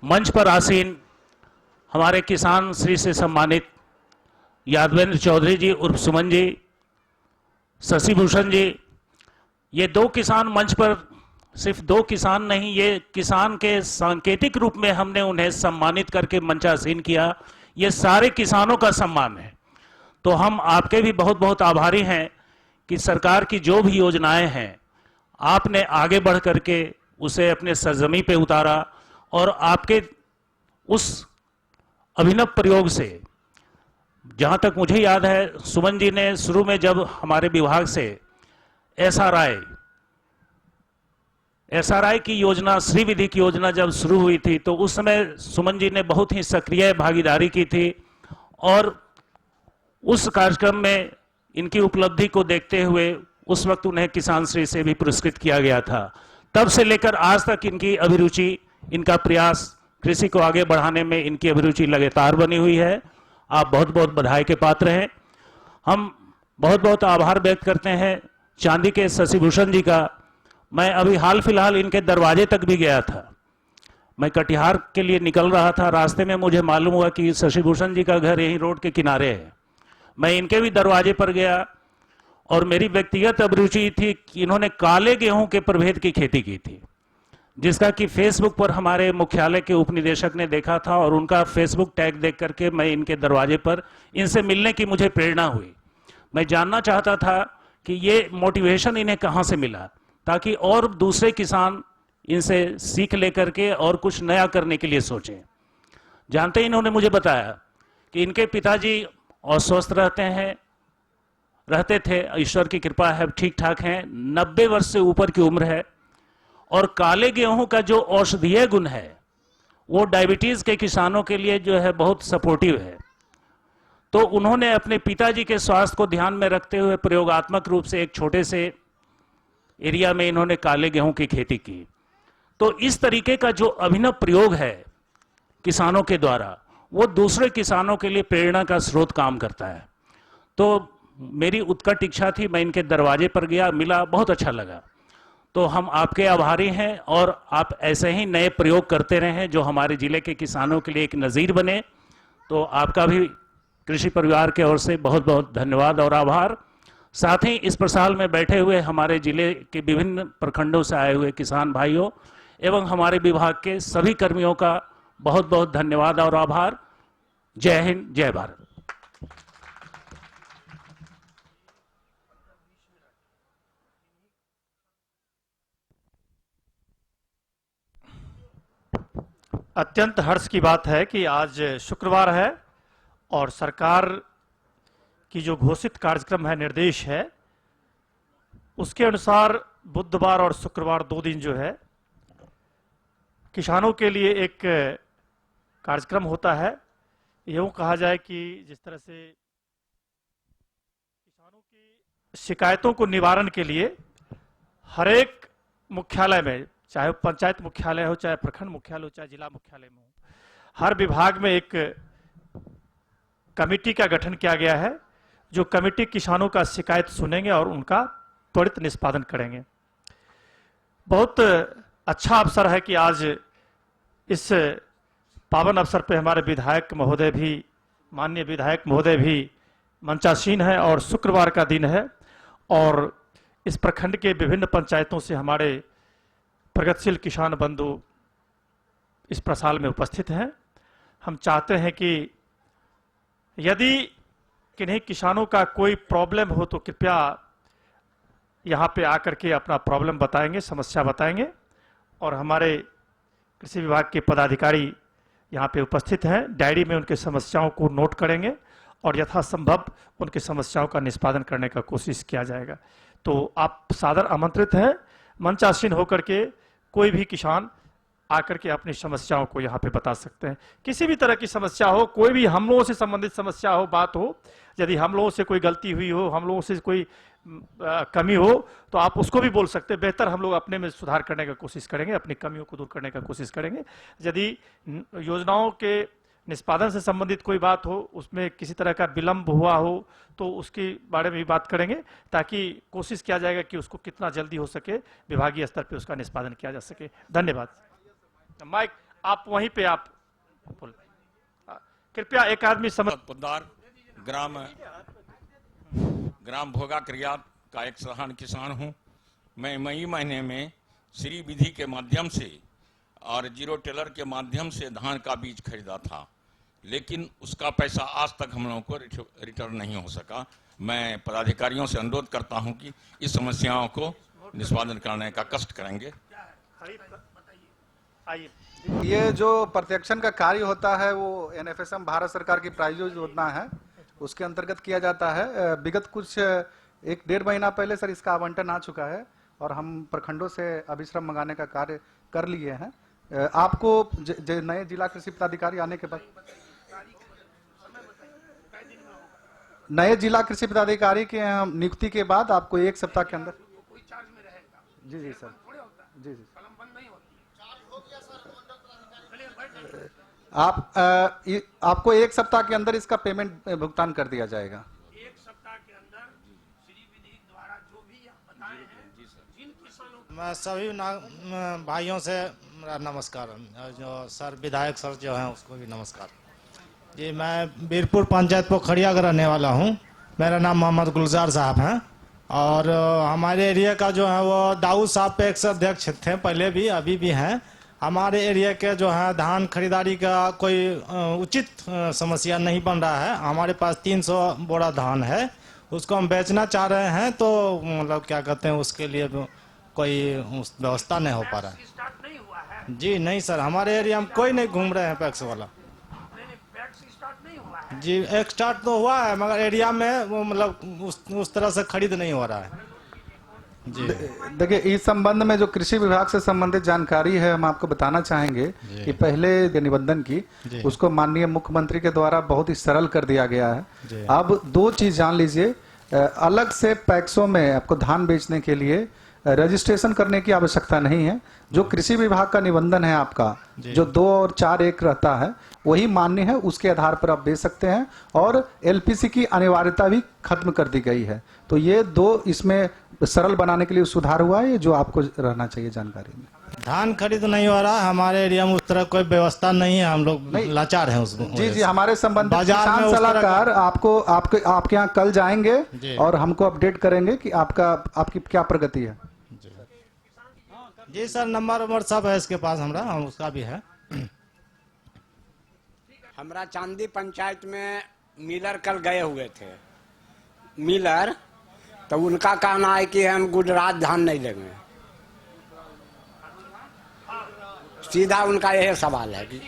मंच पर आसीन हमारे किसान श्री से सम्मानित यादवेंद्र चौधरी जी उर्फ सुमन जी, शशि भूषण जी, ये दो किसान मंच पर, सिर्फ दो किसान नहीं, ये किसान के सांकेतिक रूप में हमने उन्हें सम्मानित करके मंचासीन किया। ये सारे किसानों का सम्मान है। तो हम आपके भी बहुत बहुत आभारी हैं कि सरकार की जो भी योजनाएं हैं आपने आगे बढ़ करके उसे अपने सरजमी पे उतारा, और आपके उस अभिनव प्रयोग से, जहां तक मुझे याद है, सुमन जी ने शुरू में जब हमारे विभाग से एसआरआई की योजना, श्री विधि की योजना जब शुरू हुई थी, तो उस समय सुमन जी ने बहुत ही सक्रिय भागीदारी की थी, और उस कार्यक्रम में इनकी उपलब्धि को देखते हुए उस वक्त उन्हें किसान श्री से भी पुरस्कृत किया गया था। तब से लेकर आज तक इनकी अभिरुचि, इनका प्रयास, कृषि को आगे बढ़ाने में इनकी अभिरुचि लगातार बनी हुई है। आप बहुत बहुत बधाई के पात्र हैं। हम बहुत बहुत आभार व्यक्त करते हैं चांदी के शशि भूषण जी का। मैं अभी हाल फिलहाल इनके दरवाजे तक भी गया था। मैं कटिहार के लिए निकल रहा था, रास्ते में मुझे मालूम हुआ कि शशि भूषण जी का घर यहीं रोड के किनारे है। मैं इनके भी दरवाजे पर गया, और मेरी व्यक्तिगत अभिरुचि थी कि इन्होंने काले गेहूं के प्रभेद की खेती की थी, जिसका कि फेसबुक पर हमारे मुख्यालय के उपनिदेशक ने देखा था, और उनका फेसबुक टैग देख करके मैं इनके दरवाजे पर इनसे मिलने की मुझे प्रेरणा हुई। मैं जानना चाहता था कि ये मोटिवेशन इन्हें कहाँ से मिला, ताकि और दूसरे किसान इनसे सीख लेकर के और कुछ नया करने के लिए सोचें। जानते ही इन्होंने मुझे बताया कि इनके पिताजी अस्वस्थ रहते थे, ईश्वर की कृपा है, ठीक ठाक हैं, 90 वर्ष से ऊपर की उम्र है, और काले गेहूं का जो औषधीय गुण है वो डायबिटीज के किसानों के लिए जो है बहुत सपोर्टिव है। तो उन्होंने अपने पिताजी के स्वास्थ्य को ध्यान में रखते हुए प्रयोगात्मक रूप से एक छोटे से एरिया में इन्होंने काले गेहूं की खेती की। तो इस तरीके का जो अभिनव प्रयोग है किसानों के द्वारा, वो दूसरे किसानों के लिए प्रेरणा का स्रोत काम करता है। तो मेरी उत्कट इच्छा थी, मैं इनके दरवाजे पर गया, मिला, बहुत अच्छा लगा। तो हम आपके आभारी हैं, और आप ऐसे ही नए प्रयोग करते रहें जो हमारे जिले के किसानों के लिए एक नज़ीर बने। तो आपका भी कृषि परिवार की ओर से बहुत बहुत धन्यवाद और आभार। साथ ही इस प्रसाल में बैठे हुए हमारे जिले के विभिन्न प्रखंडों से आए हुए किसान भाइयों एवं हमारे विभाग के सभी कर्मियों का बहुत बहुत धन्यवाद और आभार। जय हिंद, जय भारत। अत्यंत हर्ष की बात है कि आज शुक्रवार है और सरकार की जो घोषित कार्यक्रम है, निर्देश है, उसके अनुसार बुधवार और शुक्रवार 2 दिन जो है किसानों के लिए एक कार्यक्रम होता है। यूँ कहा जाए कि जिस तरह से किसानों की शिकायतों को निवारण के लिए हर एक मुख्यालय में, चाहे पंचायत मुख्यालय हो, चाहे प्रखंड मुख्यालय हो, चाहे जिला मुख्यालय में हो, हर विभाग में एक कमेटी का गठन किया गया है, जो कमेटी किसानों का शिकायत सुनेंगे और उनका त्वरित निष्पादन करेंगे। बहुत अच्छा अवसर है कि आज इस पावन अवसर पर हमारे विधायक महोदय भी, माननीय विधायक महोदय भी मंचासीन है, और शुक्रवार का दिन है, और इस प्रखंड के विभिन्न पंचायतों से हमारे प्रगतिशील किसान बंधु इस प्रसाल में उपस्थित हैं। हम चाहते हैं कि यदि किन्हीं किसानों का कोई प्रॉब्लम हो तो कृपया यहाँ पे आकर के अपना प्रॉब्लम बताएंगे, समस्या बताएंगे, और हमारे कृषि विभाग के पदाधिकारी यहाँ पे उपस्थित हैं, डायरी में उनके समस्याओं को नोट करेंगे और यथासंभव उनकी समस्याओं का निष्पादन करने का कोशिश किया जाएगा। तो आप सादर आमंत्रित हैं, मंचासीन होकर के कोई भी किसान आकर के अपनी समस्याओं को यहाँ पे बता सकते हैं। किसी भी तरह की समस्या हो, कोई भी हम लोगों से संबंधित समस्या हो, बात हो, यदि हम लोगों से कोई गलती हुई हो, हम लोगों से कोई कमी हो, तो आप उसको भी बोल सकते हैं। बेहतर हम लोग अपने में सुधार करने का कोशिश करेंगे, अपनी कमियों को दूर करने का कोशिश करेंगे। यदि योजनाओं के निष्पादन से संबंधित कोई बात हो, उसमें किसी तरह का विलंब हुआ हो, तो उसके बारे में भी बात करेंगे, ताकि कोशिश किया जाएगा कि उसको कितना जल्दी हो सके विभागीय स्तर पर उसका निष्पादन किया जा सके। धन्यवाद। माइक आप वहीं पे आप बोल। कृपया एक आदमी समझ। पदार ग्राम भोगा क्रिया का एक सहान किसान हूं। मैं मई महीने में श्री विधि के माध्यम से और जीरो टेलर के माध्यम से धान का बीज खरीदा था, लेकिन उसका पैसा आज तक हम लोगों को रिटर्न नहीं हो सका। मैं पदाधिकारियों से अनुरोध करता हूं कि इस समस्याओं को निष्पादन करने का कष्ट करेंगे। आइए। ये जो प्रत्यक्षण का कार्य होता है वो एनएफएसएम भारत सरकार की प्रायोजित योजना है, उसके अंतर्गत किया जाता है। विगत कुछ 1-1.5 महीना पहले सर इसका आवंटन आ चुका है और हम प्रखंडों से अभिश्रम मंगाने का कार्य कर लिए हैं। आपको नए जिला कृषि पदाधिकारी आने के बाद, नए जिला कृषि पदाधिकारी के नियुक्ति के बाद आपको 1 सप्ताह के अंदर जी जी सर जी जी आपको 1 सप्ताह के अंदर इसका पेमेंट भुगतान कर दिया जाएगा। 1 सप्ताह के अंदर श्री विधि द्वारा जो भी आप बताए हैं जिन किसानों मैं सभी भाइयों से मेरा नमस्कार। जो सर विधायक सर जो हैं उसको भी नमस्कार जी। मैं बीरपुर पंचायत पोखरिया का रहने वाला हूं। मेरा नाम मोहम्मद गुलजार साहब हैं और हमारे एरिया का जो है वो दाऊद साहब पे एक्स अध्यक्ष थे पहले भी, अभी भी हैं। हमारे एरिया के जो है धान खरीदारी का कोई उचित समस्या नहीं बन रहा है। हमारे पास 300 बोरा धान है, उसको हम बेचना चाह रहे हैं, तो मतलब क्या कहते हैं उसके लिए कोई व्यवस्था नहीं हो पा रहा है। स्टार्ट नहीं हुआ है। जी नहीं सर, हमारे एरिया में कोई नहीं घूम रहे हैं पैक्स वाला। पैक्स स्टार्ट नहीं हुआ है। जी एक स्टार्ट तो हुआ है मगर एरिया में वो मतलब उस तरह से खरीद नहीं हो रहा है जी। देखिए इस संबंध में जो कृषि विभाग से संबंधित जानकारी है हम आपको बताना चाहेंगे कि पहले निबंधन की उसको माननीय मुख्यमंत्री के द्वारा बहुत ही सरल कर दिया गया है। अब 2 चीज जान लीजिए, अलग से पैक्सों में आपको धान बेचने के लिए रजिस्ट्रेशन करने की आवश्यकता नहीं है। जो कृषि विभाग का निबंधन है आपका जो 2 और 4 एक रहता है वही मान्य है, उसके आधार पर आप बेच सकते हैं और एलपीसी की अनिवार्यता भी खत्म कर दी गई है। तो ये 2 इसमें सरल बनाने के लिए सुधार हुआ है, जो आपको रहना चाहिए जानकारी में। धान खरीद नहीं हो रहा हमारे एरिया में, उस तरह कोई व्यवस्था नहीं है, हम लोग लाचार हैं उसको। जी जी, हमारे संबंधित किसान सलाहकार आपके यहाँ कल जाएंगे और हमको अपडेट करेंगे कि आपकी क्या प्रगति है। जी सर, नंबर सब है इसके पास, हम उसका भी है। हमरा चांदी पंचायत में मिलर कल गए हुए थे मिलर, तो उनका कहना है कि हम गुजरात धान नहीं लेंगे। सीधा उनका यही सवाल है कि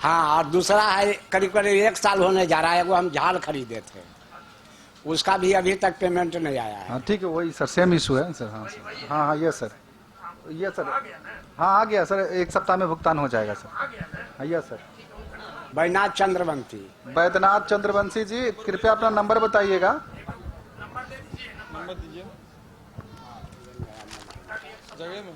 हाँ। और दूसरा है करीब 1 साल होने जा रहा है, वो हम झाल खरीदे थे, उसका भी अभी तक पेमेंट नहीं आया है। हाँ ठीक है, वही सर सेम इशू है सर। हाँ सर, हाँ ये सर हाँ आ गया सर, 1 सप्ताह में भुगतान हो जाएगा सर। हाँ ये सर। बैनाथ चंद्रवंशी। बैद्यनाथ चंद्रवंशी जी, कृपया अपना नंबर बताइएगा। जगह में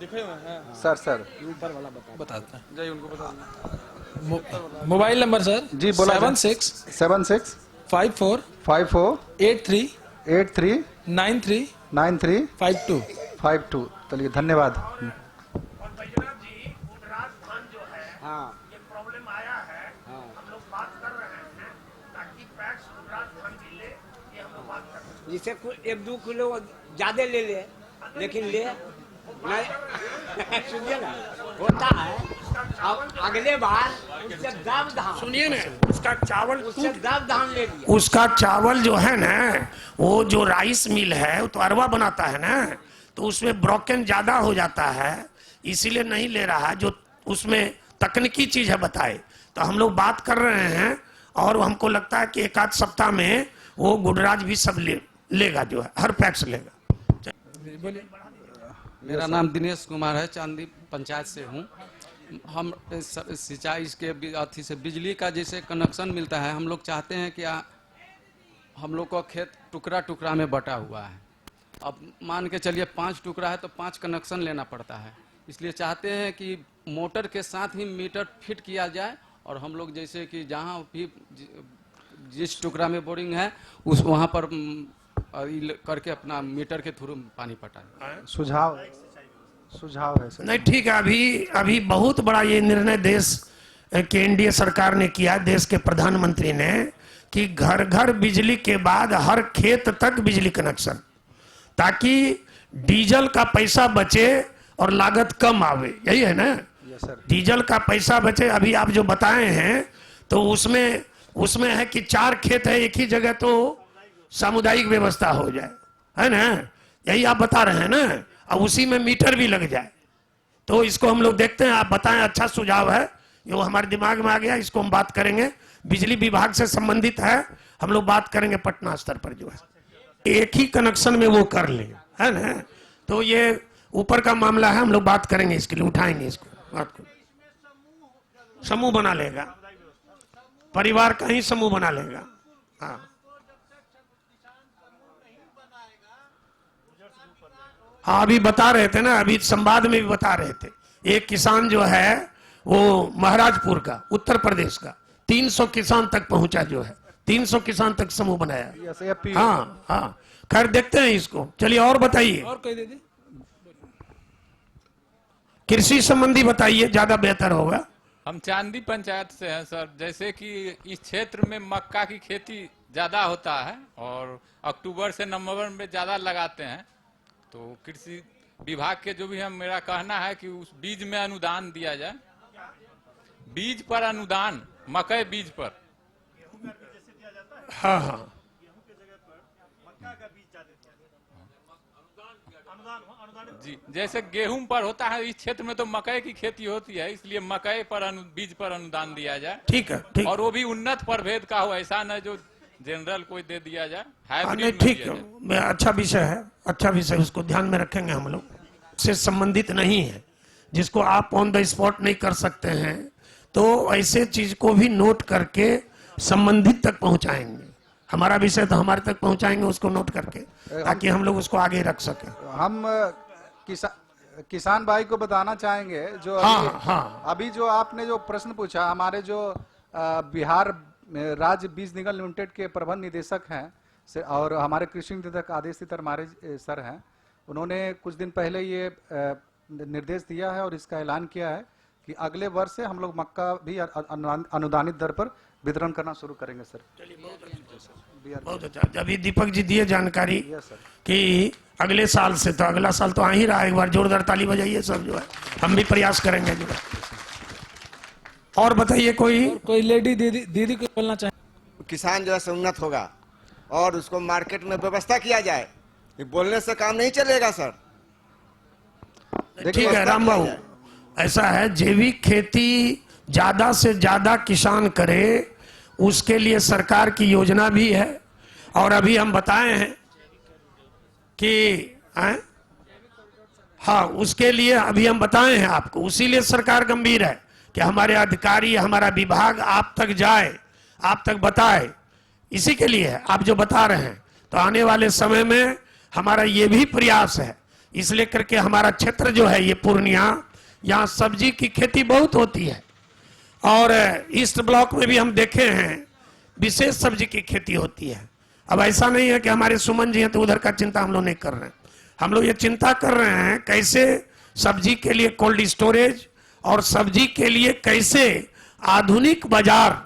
लिखे हुए हैं सर ऊपर वाला बताते हैं, जाइए उनको बता। मोबाइल नंबर सर जी बोला। 76 54 83 93 93 52। चलिए धन्यवाद। और बैजनाथ जी गुजरात धान जो है हाँ ये प्रॉब्लम आया है। हम लोग बात कर रहे हैं ताकि पैक्स गुजरात धान मिले, ये हम लोग बात कर रहे हैं। जिसे 1-2 किलो ज्यादा ले ले, लेकिन ले नहीं सुनिए ना, होता है। अब अगले बार उससे दब धान, सुनिए ना, उसका चावल उससे दब धान ले लिया। उसका चावल जो है ना, वो जो राइस मिल है वो तो अरवा बनाता है ना, तो उसमें ब्रोकन ज्यादा हो जाता है, इसीलिए नहीं ले रहा। जो उसमें तकनीकी चीज है बताए, तो हम लोग बात कर रहे हैं और हमको लगता है कि 1 आध सप्ताह में वो गुडराज भी सब लेगा, जो है हर पैक्स लेगा। बोलिए। मेरा नाम दिनेश कुमार है, चांदी पंचायत से हूँ। हम सिंचाई के अथी से बिजली का जैसे कनेक्शन मिलता है, हम लोग चाहते हैं कि हम लोग का खेत टुकड़ा टुकड़ा में बटा हुआ है। अब मान के चलिए 5 टुकड़ा है तो 5 कनेक्शन लेना पड़ता है, इसलिए चाहते हैं कि मोटर के साथ ही मीटर फिट किया जाए और हम लोग जैसे कि जहाँ भी जिस टुकड़ा में बोरिंग है उस वहाँ पर करके अपना मीटर के थ्रू पानी पटाएं। सुझाव सुझाव है सर। नहीं ठीक है, अभी अभी बहुत बड़ा ये निर्णय देश के एनडीए सरकार ने किया, देश के प्रधानमंत्री ने, कि घर घर बिजली के बाद हर खेत तक बिजली कनेक्शन, ताकि डीजल का पैसा बचे और लागत कम आवे। यही है ना? Yes sir. डीजल का पैसा बचे। अभी आप जो बताए हैं तो उसमें है कि 4 खेत है एक ही जगह तो सामुदायिक व्यवस्था हो जाए, है ना? यही आप बता रहे हैं ना? अब उसी में मीटर भी लग जाए। तो इसको हम लोग देखते हैं, आप बताएं, अच्छा सुझाव है, ये हमारे दिमाग में आ गया, इसको हम बात करेंगे। बिजली विभाग से संबंधित है, हम लोग बात करेंगे पटना स्तर पर जो है एक ही कनेक्शन में वो कर ले, है ना? तो ये ऊपर का मामला है, हम लोग बात करेंगे इसके लिए, उठाएंगे इसको, बात को। समूह बना लेगा, परिवार का ही समूह बना लेगा। हाँ हाँ, अभी बता रहे थे ना, अभी संवाद में भी बता रहे थे, एक किसान जो है वो महाराजपुर का, उत्तर प्रदेश का, 300 किसान तक पहुंचा, जो है 300 किसान तक समूह बनाया। Yes AP. हाँ हाँ, खैर देखते हैं इसको। चलिए और बताइए, और कोई दे दे। कृषि संबंधी बताइए, ज्यादा बेहतर होगा। हम चांदी पंचायत से हैं सर। जैसे कि इस क्षेत्र में मक्का की खेती ज्यादा होता है और अक्टूबर से नवंबर में ज्यादा लगाते हैं, तो कृषि विभाग के जो भी है, मेरा कहना है कि उस बीज में अनुदान दिया जाए, बीज पर अनुदान, मकई बीज पर। हाँ हाँ, जी, जैसे गेहूं पर होता है, इस क्षेत्र में तो मकई की खेती होती है, इसलिए मकई पर बीज पर अनुदान दिया जाए। ठीक है, ठीक। और वो भी उन्नत प्रभेद का हो, ऐसा न जो जनरल कोई दे दिया जाए, हाइब्रिड में ठीक दिया है, जाए। मैं अच्छा विषय है, अच्छा विषय, उसको ध्यान में रखेंगे हम लोग। से संबंधित नहीं है, जिसको आप ऑन द स्पॉट नहीं कर सकते हैं, तो ऐसे चीज को भी नोट करके संबंधित तक पहुंचाएंगे। हमारा विषय तो हमारे तक पहुंचाएंगे, उसको नोट करके, ताकि हम लोग उसको आगे रख सकें। हम किसान भाई को बताना चाहेंगे जो हाँ। अभी जो आपने जो प्रश्न पूछा, हमारे जो बिहार राज्य बीज निगम लिमिटेड के प्रबंध निदेशक हैं और हमारे कृषि निदेशक आदेश हमारे सर हैं, उन्होंने कुछ दिन पहले ये निर्देश दिया है और इसका ऐलान किया है कि अगले वर्ष से हम लोग मक्का भी अनुदानित दर पर वितरण करना शुरू करेंगे सर। बहुत अच्छा, अभी दीपक जी दिए जानकारी कि अगले साल से, तो अगला साल तो आ ही रहा है, एक बार जोरदार ताली बजाइए सब, जो है हम भी प्रयास करेंगे जो है। और बताइए, कोई लेडी दीदी को बोलना चाहे। किसान जो है उन्नत होगा और उसको मार्केट में व्यवस्था किया जाए, ये बोलने से काम नहीं चलेगा सर। ठीक है राम बाबू, ऐसा है, जैविक खेती ज्यादा से ज्यादा किसान करे, उसके लिए सरकार की योजना भी है। और अभी हम बताए हैं कि हाँ, उसके लिए अभी हम बताए हैं आपको, उसी लिए सरकार गंभीर है कि हमारे अधिकारी, हमारा विभाग आप तक जाए, आप तक बताए, इसी के लिए है आप जो बता रहे हैं। तो आने वाले समय में हमारा ये भी प्रयास है, इसलिए करके हमारा क्षेत्र जो है ये पूर्णिया, यहाँ सब्जी की खेती बहुत होती है और ईस्ट ब्लॉक में भी हम देखे हैं विशेष सब्जी की खेती होती है। अब ऐसा नहीं है कि हमारे सुमन जी हैं तो उधर का चिंता हम लोग नहीं कर रहे हैं, हम लोग ये चिंता कर रहे हैं कैसे सब्जी के लिए कोल्ड स्टोरेज और सब्जी के लिए कैसे आधुनिक बाजार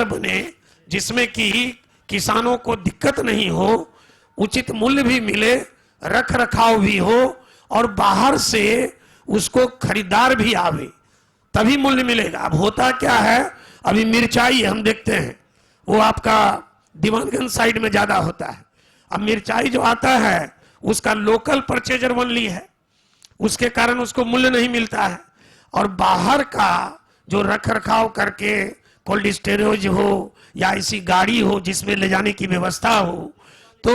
बने, जिसमें कि किसानों को दिक्कत नहीं हो, उचित मूल्य भी मिले, रख रखाव भी हो और बाहर से उसको खरीदार भी आवे, तभी मूल्य मिलेगा। अब होता क्या है, अभी मिर्चाई हम देखते हैं वो आपका दीवानगंज साइड में ज्यादा होता है। अब मिर्चाई जो आता है उसका लोकल परचेजर ओनली है, उसके कारण उसको मूल्य नहीं मिलता है। और बाहर का जो रख रखाव करके कोल्ड स्टोरेज हो या ऐसी गाड़ी हो जिसमें ले जाने की व्यवस्था हो, तो